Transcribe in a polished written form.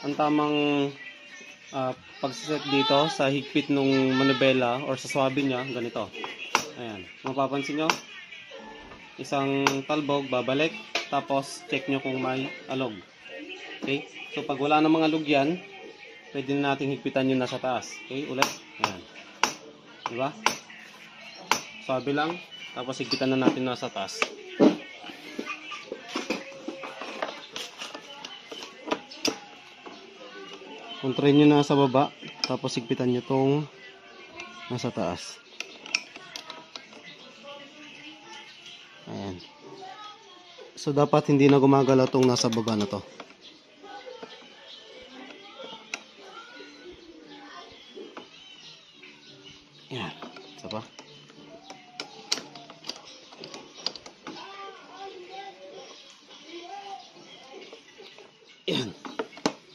ang tamang pagsiset dito sa higpit ng manubela or sa swabe niya, ganito. Ayan, mapapansin nyo, isang talbog, babalik, tapos check nyo kung may alog. Okay, so pag wala na mga alog yan, pwede na natin higpitan yun nasa taas. Okay, ulit, ayan, diba? Swabe lang, tapos higpitan na natin nasa taas. Kontrahin nyo na sa baba, tapos higpitan nyo tong nasa taas. Ayan. So dapat hindi na gumagalaw tong nasa baba na to. Ayan. Isa pa.